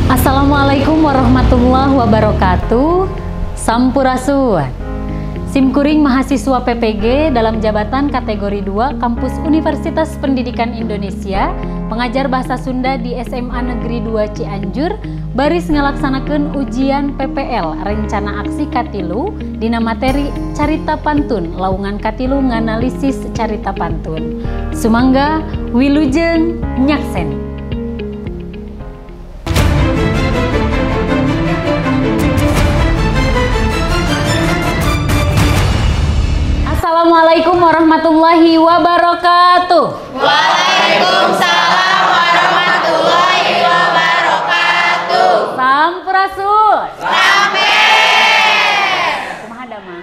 Assalamualaikum warahmatullahi wabarakatuh. Sampurasun. Simkuring mahasiswa PPG dalam jabatan kategori 2 Kampus Universitas Pendidikan Indonesia, pengajar bahasa Sunda di SMA Negeri 2 Cianjur, baris ngalaksanakeun ujian PPL rencana aksi katilu dina materi carita pantun lawungan katilu nganalisis carita pantun. Sumangga wilujeng nyakseni. Assalamualaikum warahmatullahi wabarakatuh. Waalaikumsalam warahmatullahi wabarakatuh. Sampurasun. Sampurasun. Kumaha damang?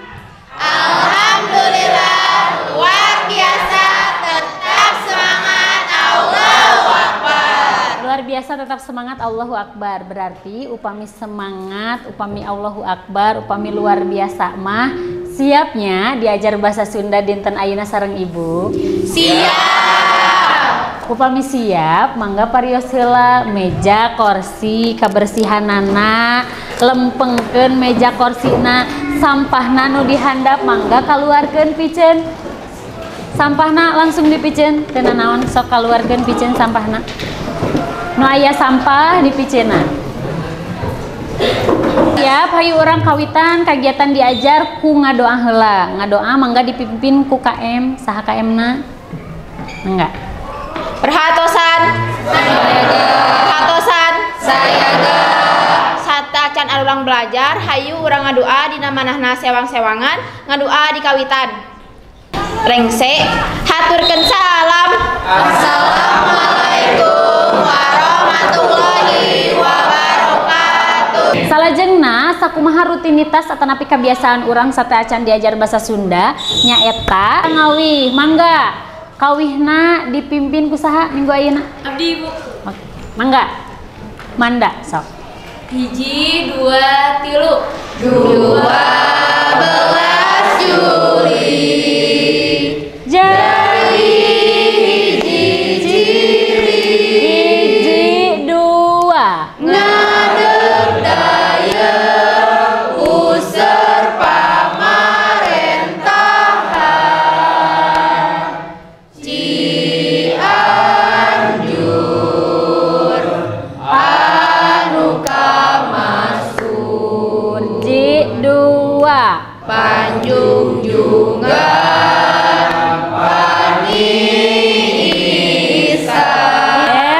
Alhamdulillah, luar biasa, tetap semangat, Allahu Akbar. Luar biasa tetap semangat, Allahu Akbar. Berarti upami semangat, upami Allahu Akbar, upami luar biasa mah siapnya diajar bahasa Sunda dinten ayeuna sareng Ibu. Siap. Upami siap, mangga parios heula meja kursi kabersihanana, lempengkeun meja korsina, sampahna nu dihandap mangga kaluarkeun piceun. Sampahna langsung dipiceun, teu naon sok kaluarkeun piceun sampahna. Nu aya sampah dipiceunna. Siap, hayu orang kawitan kagiatan diajar ku ngadoa heula. Ngadoa mangga dipimpin ku KM, saha KM-na? Enggak. Perhatosan. Perhatosan. Sayaga. Satacan urang belajar, hayu urang ngadoa dina manahna sewang-sewangan, ngadoa di kawitan. Rengse, haturkeun salam. Assalamualaikum warahmatullahi wabarakatuh. Salajengna sakumaha rutinitas atanapi kebiasaan urang sateuacan diajar bahasa Sunda nyaeta ngawih. Mangga kawihna dipimpin ku saha minggu ayeuna? Abdi Ibu. Oke. Mangga. Manda sok. 1, 2, 3. 12 Juli. Jadi hiji dua Ngadeg daya user pamrentahan Cianjur anu kamasur hiji dua Panjunjungan Panisa.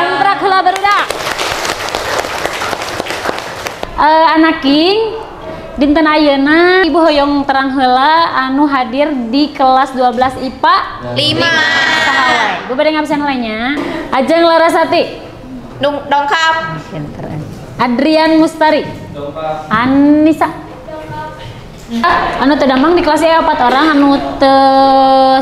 emprak heula barudak. Anak king dinten ayeuna Ibu hoyong terang heula anu hadir di kelas 12 IPA 5 saha wae. Ibu bade ngabsen lainnya. Ajeng Larasati. Dongkap. Pinter. Adrian Mustari. Anissa. Anu teu damang di kelas aya 4 orang, anu teu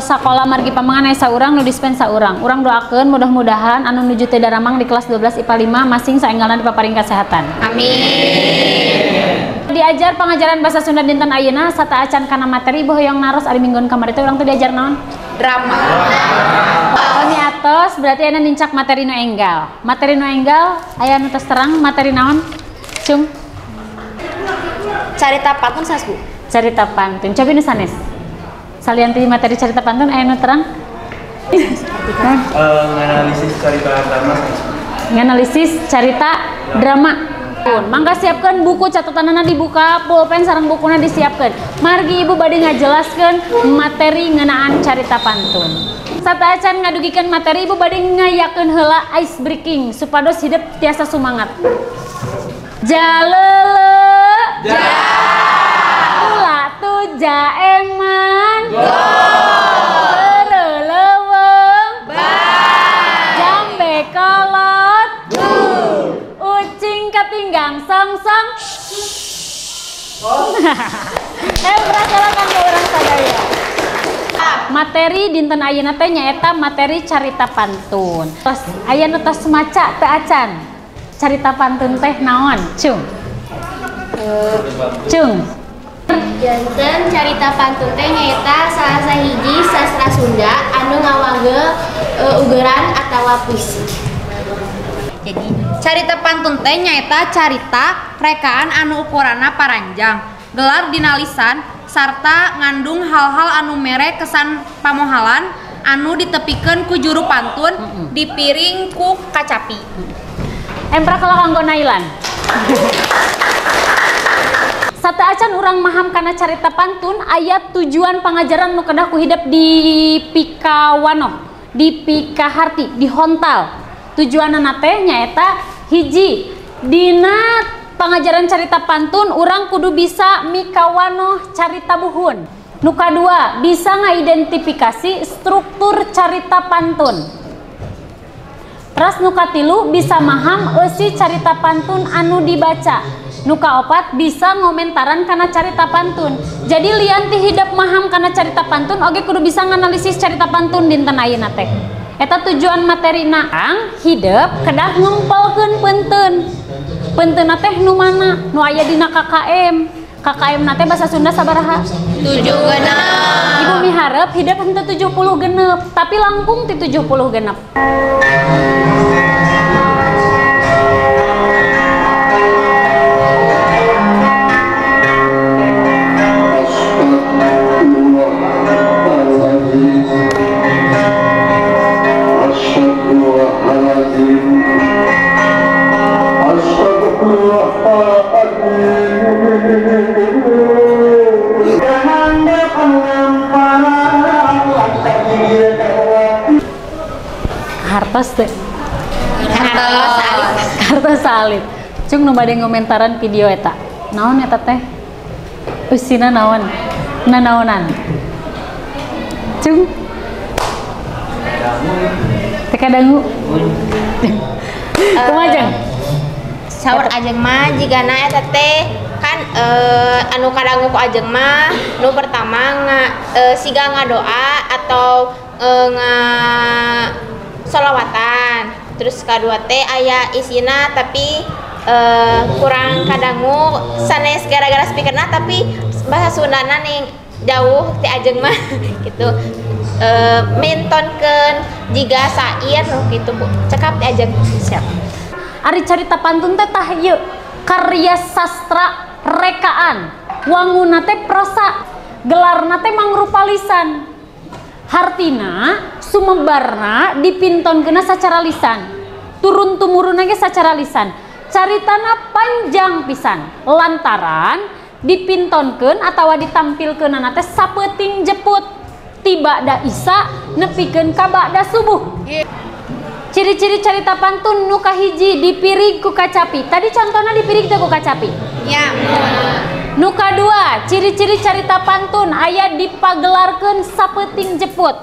sakola margi pamangan aya saurang, nu dispen saurang. Urang doakeun mudah-mudahan anu nuju teu daramang di kelas 12 IPA 5 masing saenggalna dipaparing kesehatan. Amin. Diajar pengajaran bahasa Sunda dinten ayeuna sataacan kana materi Ibu hoyong naros ari minggon kamari teh urang teh diajar naon? Drama. Ini atos berarti aya nincak materi nu enggal. Materi nu enggal aya nu tos terang materi naon? Cung. Carita pantun sasbu. Carita pantun. Coba nu sanes. Salian ti materi carita pantun aya nu terang? Nganalisis carita drama. Nganalisis carita drama. Mangga siapkan buku catatanana dibuka, pulpen sareng bukuna disiapkan. Margi Ibu bade ngajelaskeun materi ngeunaan carita pantun. Sataacan ngadugikeun materi Ibu bade ngayakeun heula ice breaking supados hidup tiasa sumangat. Jalele. Ulah tu jaeman. Bereleweng. Jambe kolot. Ucing ketinggang song-song. Berasalakan ke urang sadaya. Materi dinten ayeuna teh nyaeta materi carita pantun. Tos aya nu tos maca teu acan. carita pantun teh naon? Cung. Cung. Janten carita pantun teh nyaeta salah sahiji sastra Sunda anu ngawage ugeran atawa puisi. Jadi carita pantun teh nyaeta carita rekaan anu ukuranna paranjang, gelar dina lisan sarta ngandung hal-hal anu mere kesan pamohalan anu ditepikeun ku juru pantun dipiring ku kacapi. Empra kalau kanggo nailan. Sata acan urang maham kana carita pantun ayat tujuan pangajaran nu kedah ku hidup di pikawano, di pikaharti, di hontal. Tujuanna teh nyaeta hiji dina pangajaran carita pantun urang kudu bisa mikawano carita buhun. Nu kadua bisa ngaidentifikasi struktur carita pantun. Terus nu katilu bisa maham eusi carita pantun anu dibaca. Nu kaopat bisa ngomentaran kana carita pantun. Jadi lian ti hidup maham kana carita pantun oge kudu bisa nganalisis carita pantun dinten ayeuna teh. Eta tujuan materina ang hidup kedah ngumpulkeun peunteun. Peunteunna teh nu mana? Nu aya dina KKM. KKM na teh bahasa Sunda sabaraha? 7 genep. Ibu miharep hidup henteu 70 genep, tapi langkung ti 70 genep. Hartos teh. Hartos salib. Cung nu bade ngomentaran video eta. Naon eta teh? Usina naon? Nanaonan. Cung. Teka dangu. Kumajeng. Saur ajeng mah jigana eta teh kan anu kadangu ku ajeng mah nu pertama siga ngadoa atau solawatan, terus kedua teh aya isina tapi kurang kadangu sanes gara-gara speakerna tapi bahasa Sundana ning jauh ti ajeng mah gitu. Mintonkeun jiga sair gitu Bu. Cekap ti ajeng. Siap. Ari carita pantun teh tah ieu karya sastra rekaan. Wanguna teh prosa, gelarna teh mangrupa lisan. Hartina sumebarna dipintonkeunna sacara lisan. Turun tumurunna ge sacara lisan. Caritana panjang pisan lantaran dipintonkeun atawa ditampilkeunana teh sapeuting jeput. Tiba da isa nepikeun ka ba'da subuh. Ciri-ciri carita pantun nu kahiji dipirig ku kacapi. Tadi contohnya dipirig teh ku kacapi. Ya. Nu kadua, ciri-ciri carita pantun aya dipagelarkeun sapeuting jeput.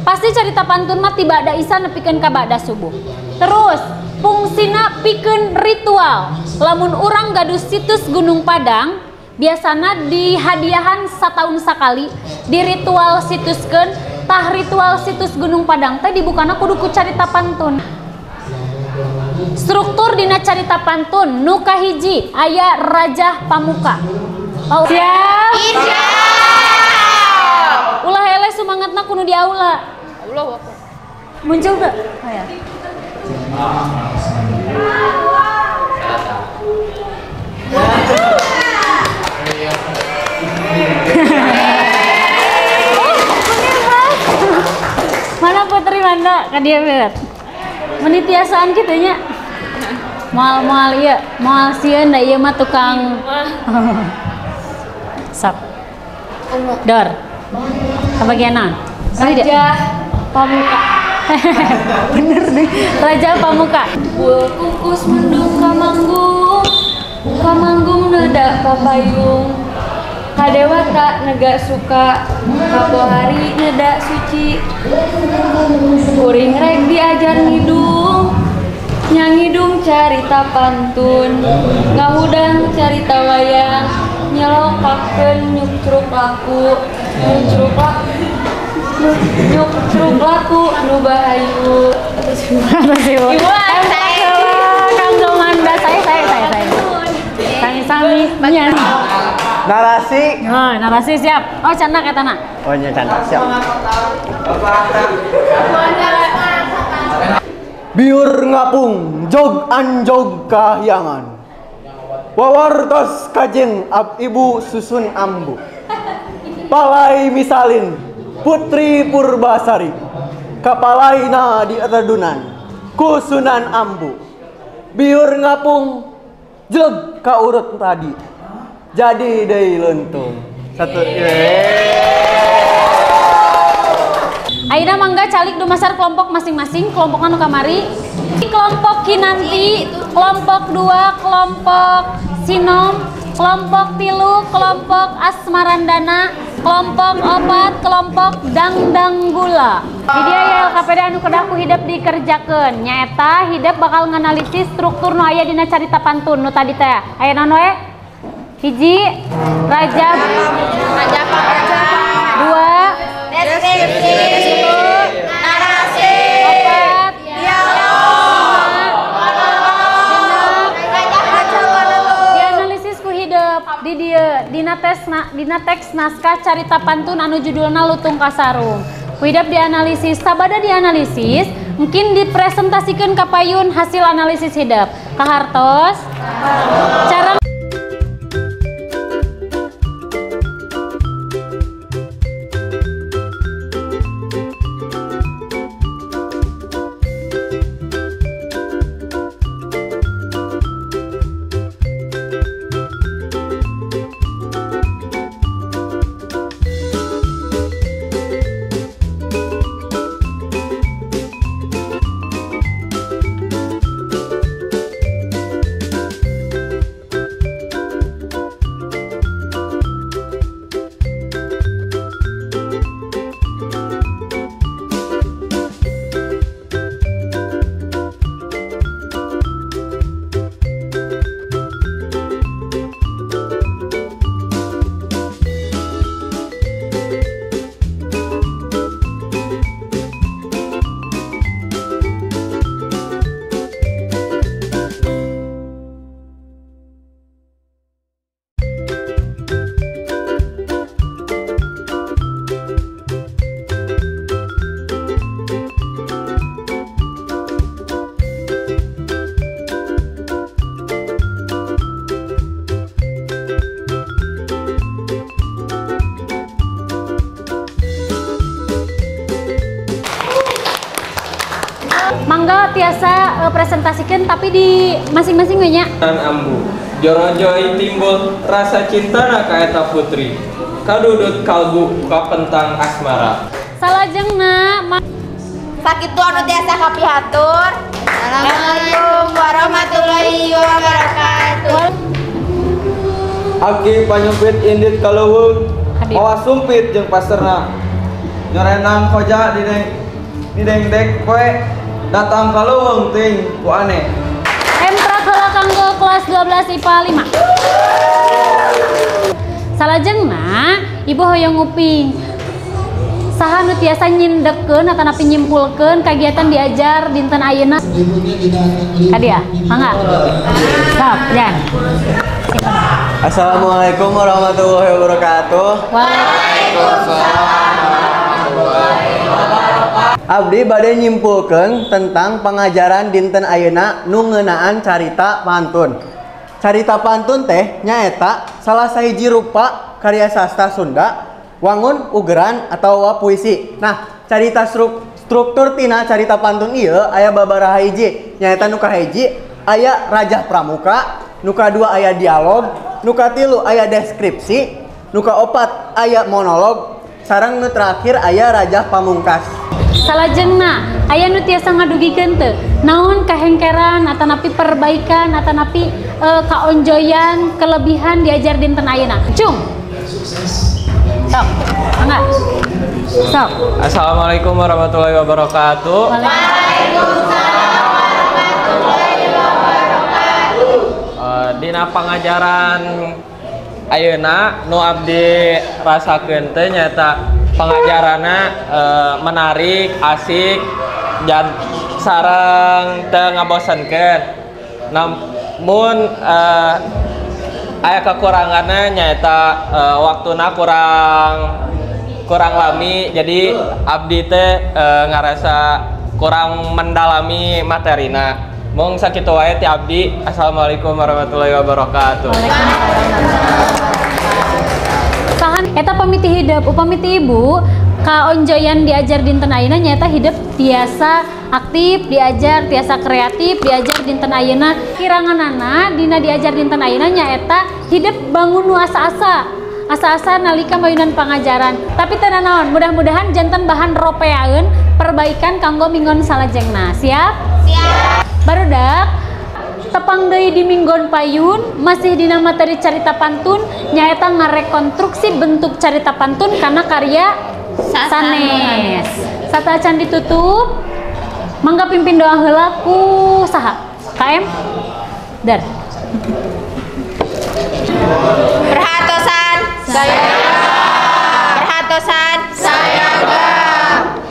Pasti carita pantun mah tiba da isa nepikeun ka ba'da subuh. Terus fungsina pikeun ritual. Lamun urang gaduh situs Gunung Padang, biasana dihadiahan satahun sakali di ritual situskeun. Tah ritual situs Gunung Padang teh dibukana kudu ku carita pantun. Struktur dina carita pantun nu kahiji aya Raja Pamuka. Siap? Siap. Ulah eleh sumangatna kudu di aula. Allahu Akbar. Muncul teu? Aya. Mana Putri Manda ka dia berat. Menitiasaan kitu nya. Moal-moal ieu, moal sieun da ieu mah tukang. Sap. Dor. Kabagian naon? Raja Pamuka. Bener deh. Raja Pamuka. Bul kukus mendung kamanggung neda papayung. Kadewata nega suka kapohari neda suci. Kuring rek diajar ngidung, nyangidung carita pantun, ngahudang carita wayang, nyelokakeun nyukruk laku, nyukruk laku nu bahayu. Ibu, kanggo Iya. Narasi. Oh, narasi siap. Oh, canda katana. Oh, nya canda siap. Biur ngapung, jog anjog kahyangan. Wawartos kajeng ibu susun ambu. Palai misalin, putri Purbasari. Kapalaina di aterdunan, kusunan ambu. Biur ngapung, jog kaurut tadi. Jadi deui leuntung. Satu. Ayeuna mangga calik dumasar kelompok masing-masing, kelompok anu kamari. Kelompok Kinanti, kelompok 2, kelompok Sinom, kelompok 3, kelompok Asmarandana, kelompok 4, kelompok Dangdang Gula. Jadi aya LKPD anu kedah ku hidup dikerjakeun. Nyaeta hidup bakal nganalisis struktur nu aya dina carita pantun nu tadi teh. Aya naon we? Hiji, Rajab. Dua, Deskripsi, narasi, dianalisis ku hidup di dieu dina teks naskah carita pantun anu judulna Lutung Kasarung. Ku hidup dianalisis, sabada dianalisis mungkin dipresentasikan ka payun hasil analisis hidup. Kahartos cara mangga tiasa presentasikan tapi di masing-masing we nya. Ambu jorojoi timbul rasa cinta na ka eta putri kadudut kalbu kapentang asmara Salajengna sakitu anu tiasa kapihatur. Assalamualaikum warahmatullahi wabarakatuh. Agi panyumpit indit kaleuweung. Mawa sumpit jeung paserna. Nyorenang koja di deng poe datang kaleuweung ting ku aneh. Emprak heula kanggo kelas 12 IPA 5. Salajengna ibu hoyong nguping. Saha nu tiasa nyindekeun atanapi nyimpulkeun kagiatan diajar dinten ayeuna. Kadia, mangga. Sok, Jan. Assalamualaikum warahmatullahi wabarakatuh. Waalaikumsalam. Abdi bade nyimpulkeun tentang pengajaran dinten ayeuna nu ngeunaan carita pantun. Carita pantun teh nyaeta salah sahiji rupa karya sastra Sunda, wangun, ugeran, atau puisi. Nah, carita struktur tina carita pantun ieu aya babaraha hiji. Nyaeta nu kahiji aya Rajah Pramuka, nu kadua aya dialog, nu katilu aya deskripsi, nu kaopat aya monolog, sareng nu terakhir aya Rajah Pamungkas. Salajengna aya nu tiasa ngadugikeun teu naon kahengkeran atanapi perbaikan atanapi kaonjoyan kelebihan diajar dinten ayeuna. Cung. Sok, mangga. Sok. Assalamualaikum warahmatullahi wabarakatuh. Waalaikumsalam warahmatullahi wabarakatuh. Dina pangajaran ayeuna nu abdi rasakeun teh nyaeta pengajaranna menarik, asik, dan sareng teu ngabosenkeun. Namun aya kekurangannya nyaeta waktuna kurang lami, jadi abdi teh ngarasa kurang mendalami materina. Mung sakitu wae ti abdi. Assalamualaikum warahmatullahi wabarakatuh. Sahan eta pamiti hidup upami ti ibu kaonjoyan diajar dinten ayeuna nyaeta hidup tiasa aktif, diajar tiasa kreatif, diajar dinten ayeuna kiranganana dina diajar dinten ayeuna nyaeta hidup bangun nu asa-asa nalika mayunan pangajaran. Tapi teu naon, mudah-mudahan janten bahan ropeaeun perbaikan kanggo minggon salajengna. Siap? Siap. Barudak tepang deui di minggon payun masih dina materi carita pantun nyaeta ngarekonstruksi bentuk carita pantun karena karya sanes. Sataacan ditutup mangga pimpin doa heula ku saha? KM? Dar. Perhatosan saya perhatosan saya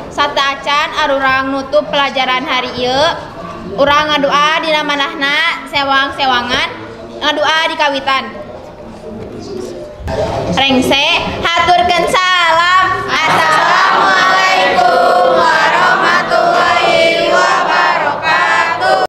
sataacan arurang nutup pelajaran hari ieu urang ngadua dina manahna sewang-sewangan ngadua di kawitan rengse haturkeun